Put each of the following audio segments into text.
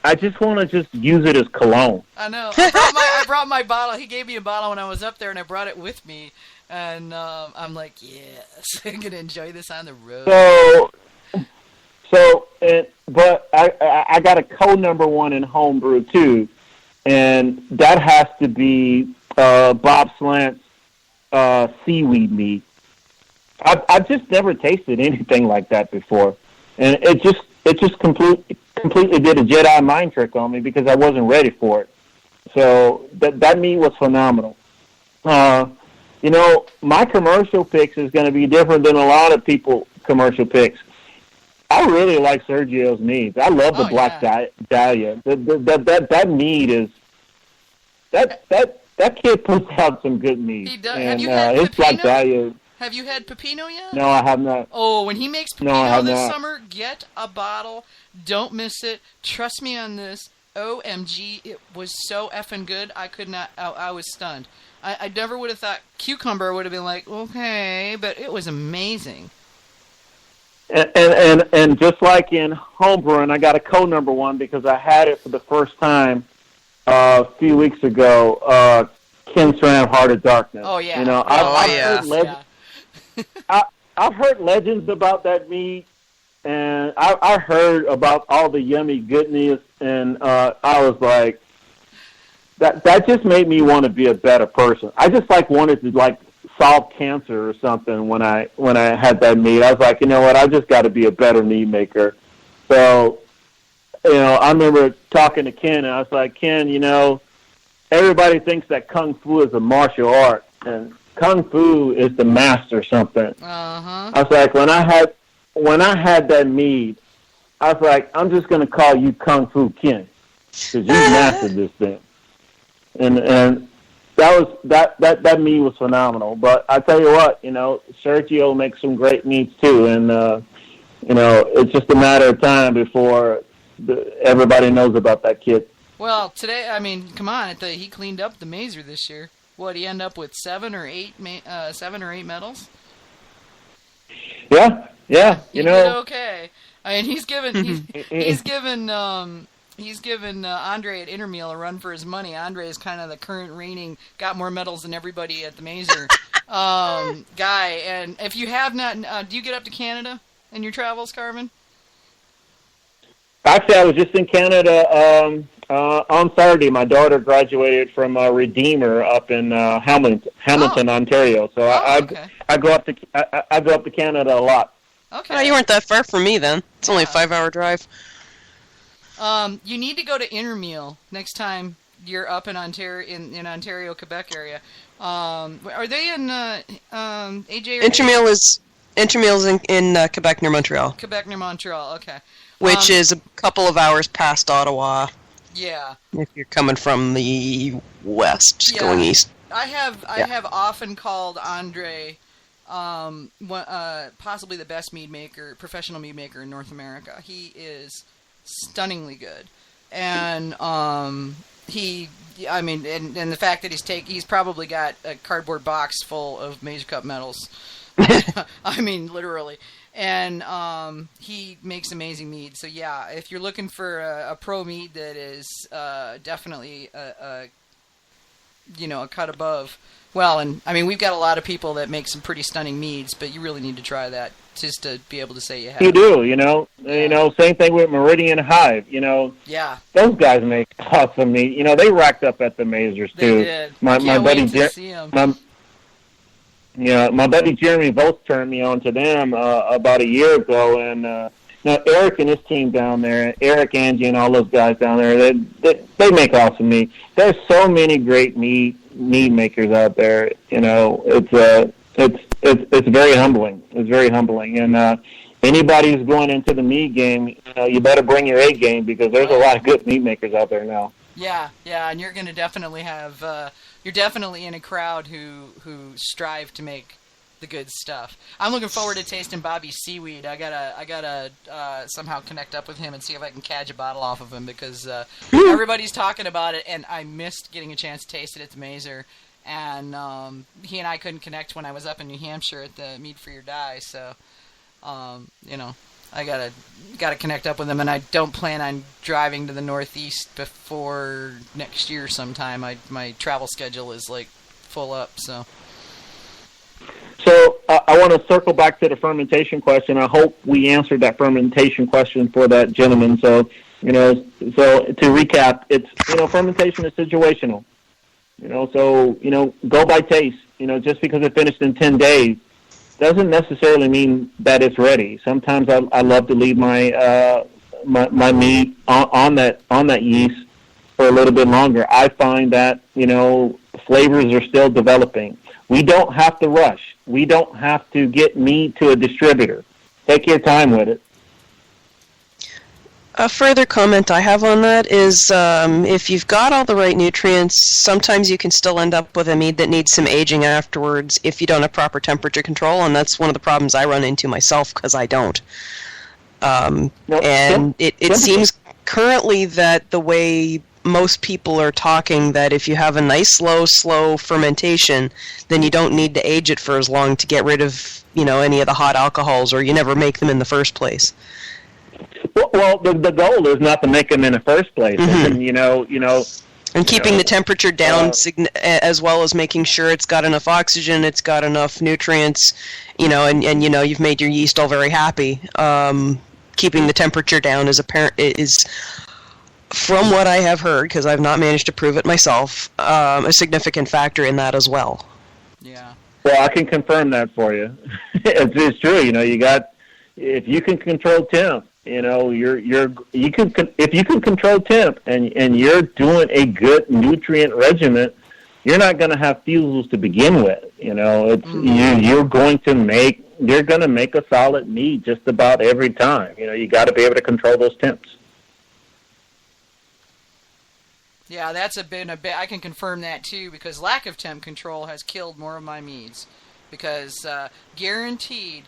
I just want to just use it as cologne. I know. I brought my bottle. He gave me a bottle when I was up there, and I brought it with me. And I'm like, yes, I'm gonna enjoy this on the road. But I got a co-number 1 in homebrew too, and that has to be Bob Slant's seaweed mead. I've just never tasted anything like that before, and it just completely did a Jedi mind trick on me because I wasn't ready for it. So that mead was phenomenal. My commercial picks is going to be different than a lot of people commercial picks. I really like Sergio's meads. I love the Black Dahlia. That mead is that kid puts out some good mead. He does. And, have you had his Black Pepino? Dahlia. Have you had Pepino yet? No, I have not. Oh, when he makes Pepino this summer, get a bottle. Don't miss it. Trust me on this. OMG, it was so effing good. I was stunned. I never would have thought cucumber would have been like, okay, but it was amazing. And just like in homebrewing, I got a co-number 1 because I had it for the first time a few weeks ago. Ken Stram, Heart of Darkness. Oh yeah. I've heard legends about that mead, and I heard about all the yummy goodness, and I was like, that just made me want to be a better person. I just wanted to solve cancer or something when I had that mead. I was like, you know what, I just got to be a better mead maker. So, I remember talking to Ken, and I was like, Ken, everybody thinks that Kung Fu is a martial art, and Kung Fu is the master something. Uh-huh. I was like, when I had that mead, I was like, I'm just going to call you Kung Fu Ken because you mastered this thing. And that mead was phenomenal. But I tell you what, Sergio makes some great meads too, and it's just a matter of time before everybody knows about that kid. Well, today, I mean, come on, he cleaned up the Mazer this year. What, he end up with 7 or 8 medals? Yeah. He did okay. I mean, he's given Andre at Intermeal a run for his money. Andre is kind of the current reigning, got more medals than everybody at the Mazer guy. And if you have not, do you get up to Canada in your travels, Carvin? Actually, I was just in Canada on Saturday. My daughter graduated from Redeemer up in Hamilton, Ontario. So I go up to Canada a lot. Okay. Well, you weren't that far from me then. It's only a 5-hour drive. You need to go to Intermeal next time you're up in Ontario, in Ontario, Quebec area. Are they in AJ? Intermeal is in Quebec near Montreal. Quebec near Montreal. Okay. Which is a couple of hours past Ottawa. Yeah. If you're coming from the west, going east. I have often called Andre, possibly the best professional mead maker in North America. He is stunningly good, and and the fact that he's probably got a cardboard box full of Mazer Cup medals. I mean, literally. And he makes amazing mead. So yeah, if you're looking for a pro mead that is definitely a cut above. Well, and I mean, we've got a lot of people that make some pretty stunning meads, but you really need to try that just to be able to say you have. You do, same thing with Meridian Hive. Yeah. Those guys make awesome mead. They racked up at the Mazers too. They did. My buddy see them. My buddy Jeremy both turned me on to them about a year ago, and now Eric and his team down there, Eric, Angie, and all those guys down there, they make awesome mead. There's so many great mead makers out there. It's very humbling. It's very humbling, and anybody who's going into the mead game, you better bring your A game because there's a lot of good mead makers out there now. Yeah, and you're going to definitely have. You're definitely in a crowd who strive to make the good stuff. I'm looking forward to tasting Bobby's seaweed. I gotta somehow connect up with him and see if I can catch a bottle off of him because everybody's talking about it, and I missed getting a chance to taste it at the Mazer. And he and I couldn't connect when I was up in New Hampshire at the Mead for Your Die. So, I gotta connect up with them, and I don't plan on driving to the Northeast before next year sometime. My travel schedule is like full up, so. So I want to circle back to the fermentation question. I hope we answered that fermentation question for that gentleman. So, so to recap, it's, fermentation is situational. So, go by taste. Just because it finished in 10 days doesn't necessarily mean that it's ready. Sometimes I love to leave my my meat on that yeast for a little bit longer. I find that, flavors are still developing. We don't have to rush. We don't have to get meat to a distributor. Take your time with it. A further comment I have on that is if you've got all the right nutrients, sometimes you can still end up with a mead that needs some aging afterwards if you don't have proper temperature control, and that's one of the problems I run into myself because I don't. It seems currently that the way most people are talking that if you have a nice slow fermentation, then you don't need to age it for as long to get rid of any of the hot alcohols, or you never make them in the first place. Well, the goal is not to make them in the first place, mm-hmm. And keeping the temperature down, as well as making sure it's got enough oxygen, it's got enough nutrients, and you've made your yeast all very happy. Keeping the temperature down is from what I have heard, because I've not managed to prove it myself, a significant factor in that as well. Yeah. Well, I can confirm that for you. It's true. If you can control temp, if you can control temp and you're doing a good nutrient regimen, you're not going to have fusels to begin with. You're going to make a solid mead just about every time. You got to be able to control those temps. Yeah, that's been a bit. I can confirm that too, because lack of temp control has killed more of my meads. Because guaranteed,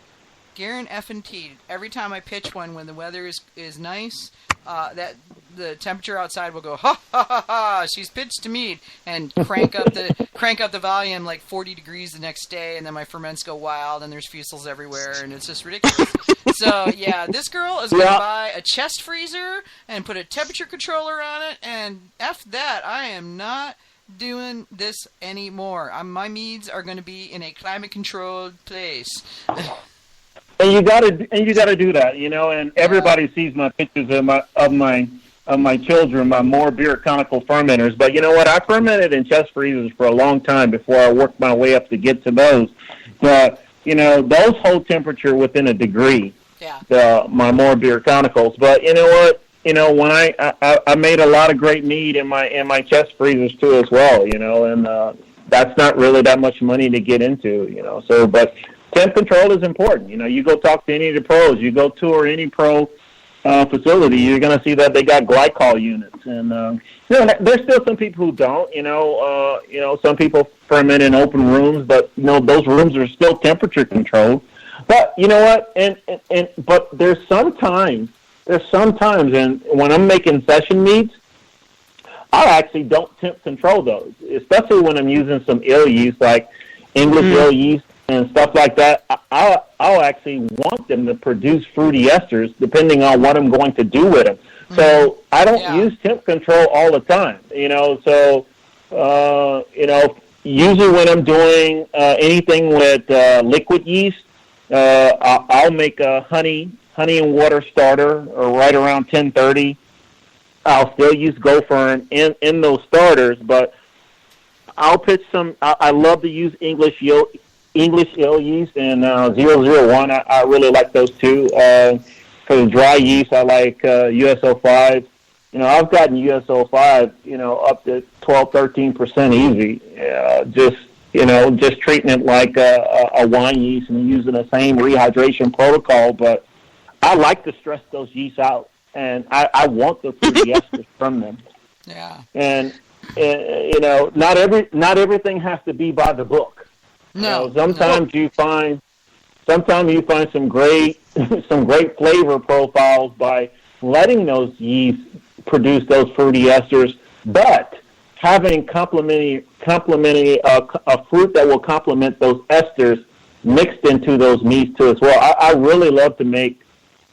every time I pitch one when the weather is nice, that the temperature outside will go ha ha ha ha. She's pitched to mead, and crank up the volume like 40 degrees the next day, and then my ferments go wild, and there's fusels everywhere, and it's just ridiculous. So yeah, this girl is going to buy a chest freezer and put a temperature controller on it, and F that, I am not doing this anymore. My meads are going to be in a climate-controlled place. And you gotta do that, and everybody sees my pictures of my children, my more beer conical fermenters. But you know what? I fermented in chest freezers for a long time before I worked my way up to get to those. But those hold temperature within a degree. Yeah. My more beer conicals. But you know what? When I made a lot of great mead in my chest freezers too as well. And that's not really that much money to get into. So but. Temp control is important. You go talk to any of the pros. You go tour any pro facility, you're going to see that they got glycol units. And there's still some people who don't. Some people ferment in open rooms, but those rooms are still temperature controlled. But you know what? But there's sometimes, and when I'm making session meads, I actually don't temp control those, especially when I'm using some ale yeast like English ale yeast. And stuff like that, I'll actually want them to produce fruity esters depending on what I'm going to do with them. So I don't use temp control all the time, usually when I'm doing anything with liquid yeast, I'll make a honey and water starter or right around 10:30. I'll still use Go-Ferm in those starters, but I'll pitch some. I love to use English ale yeast and 001. I really like those two. For the dry yeast, I like USO5. I've gotten USO5, up to 12-13% easy. Just treating it like a wine yeast and using the same rehydration protocol. But I like to stress those yeasts out, and I want the fruity esters from them. Yeah. And not everything has to be by the book. No. Sometimes you find some great flavor profiles by letting those yeasts produce those fruity esters, but having complementary a fruit that will complement those esters mixed into those meats too as well. I really love to make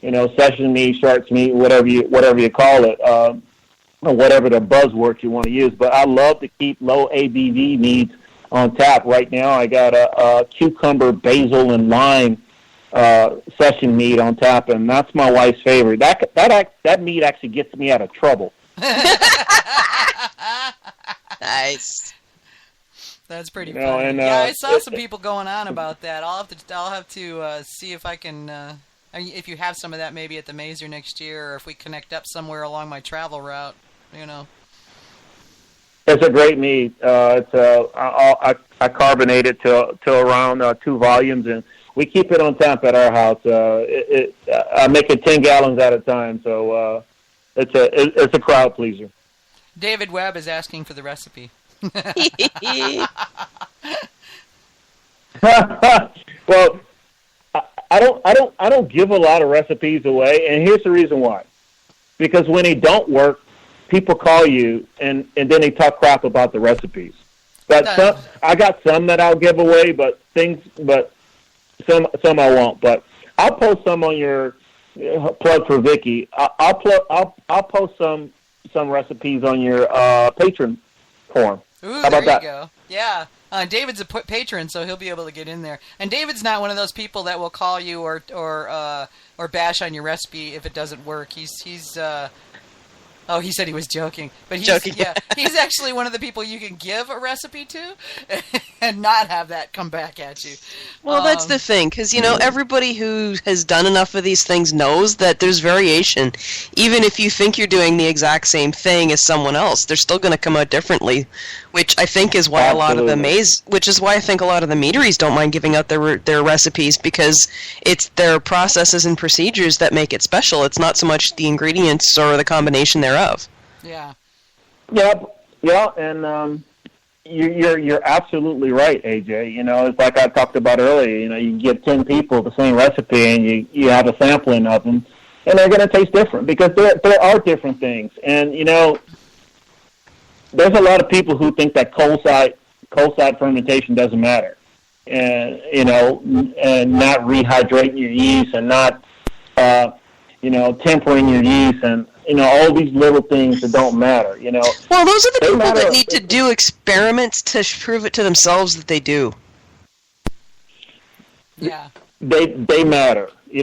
session mead, Sharks mead, whatever you call it, or whatever the buzzword you want to use. But I love to keep low ABV meads on tap. Right now, I got a cucumber, basil, and lime session mead on tap, and that's my wife's favorite. That mead actually gets me out of trouble. Nice. That's pretty funny. And, I saw some people going on about that. I'll have to see if I can. If you have some of that, maybe at the Mazer next year, or if we connect up somewhere along my travel route. It's a great mead. I carbonate it to around 2 volumes, and we keep it on tap at our house. I make it 10 gallons at a time, so it's a crowd pleaser. David Webb is asking for the recipe. Well, I don't give a lot of recipes away, and here's the reason why. Because when they don't work, people call you and then they talk crap about the recipes. But I got some that I'll give away, but some I won't. But I'll post some on your plug for Vicky. I'll post some recipes on your patron forum. Ooh, how about that? You go. Yeah. David's a patron, so he'll be able to get in there. And David's not one of those people that will call you or bash on your recipe if it doesn't work. He's he said he was joking, but he's actually one of the people you can give a recipe to and not have that come back at you. Well, that's the thing, because everybody who has done enough of these things knows that there's variation. Even if you think you're doing the exact same thing as someone else, they're still going to come out differently. Which I think is why a lot of the meaderies don't mind giving out their recipes, because it's their processes and procedures that make it special. It's not so much the ingredients or the combination thereof. Yeah. Yeah, and you're absolutely right, AJ. It's like I talked about earlier. You give 10 people the same recipe, and you have a sampling of them, and they're going to taste different because there are different things, and there's a lot of people who think that cold side fermentation doesn't matter, and and not rehydrating your yeast and not tempering your yeast and all these little things that don't matter. Well, those are the people that need to do experiments to prove it to themselves that they do. Yeah, they matter. You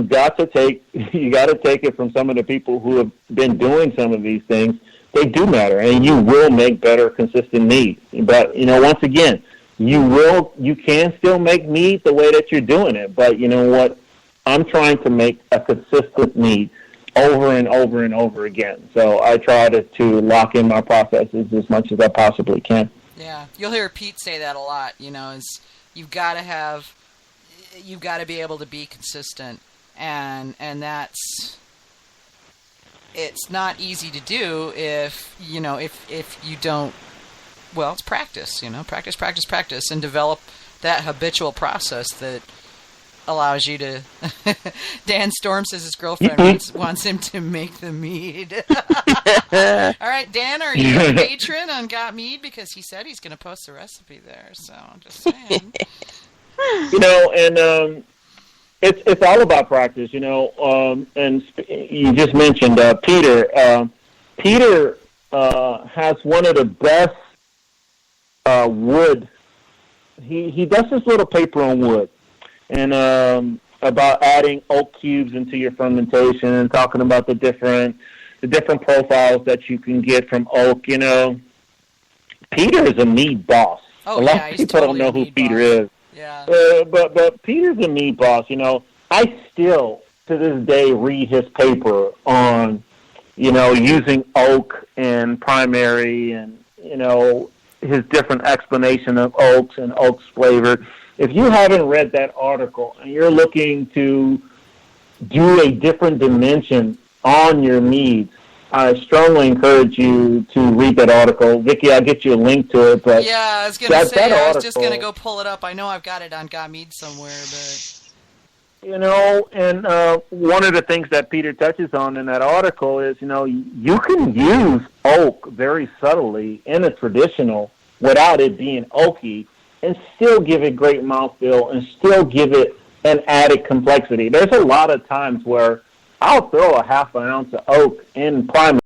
got to take it from some of the people who have been doing some of these things. They do matter, and you will make better, consistent mead. But once again, you can still make mead the way that you're doing it. But you know what? I'm trying to make a consistent mead over and over and over again. So I try to lock in my processes as much as I possibly can. Yeah, you'll hear Pete say that a lot. Is you've got to be able to be consistent, and that's. It's not easy to do if you don't. Well, it's practice. Practice, and develop that habitual process that allows you to. Dan Storm says his girlfriend wants him to make the mead. All right, Dan, are you a patron on Got Mead? Because he said he's going to post the recipe there. So I'm just saying. And. It's all about practice, and you just mentioned Peter. Peter has one of the best wood. He does this little paper on wood, and about adding oak cubes into your fermentation, and talking about the different profiles that you can get from oak. Peter is a mead boss. Oh, a lot of people don't know who Peter is. Yeah. But Peter's a mead boss. I still, to this day, read his paper on, using oak and primary and, his different explanation of oaks and oak's flavor. If you haven't read that article and you're looking to do a different dimension on your meads, I strongly encourage you to read that article. Vicky, I'll get you a link to it. But yeah, I was going to say, I was just going to go pull it up. I know I've got it on Got Mead somewhere, but... and one of the things that Peter touches on in that article is, you can use oak very subtly in a traditional without it being oaky and still give it great mouthfeel and still give it an added complexity. There's a lot of times where I'll throw a half an ounce of oak in primary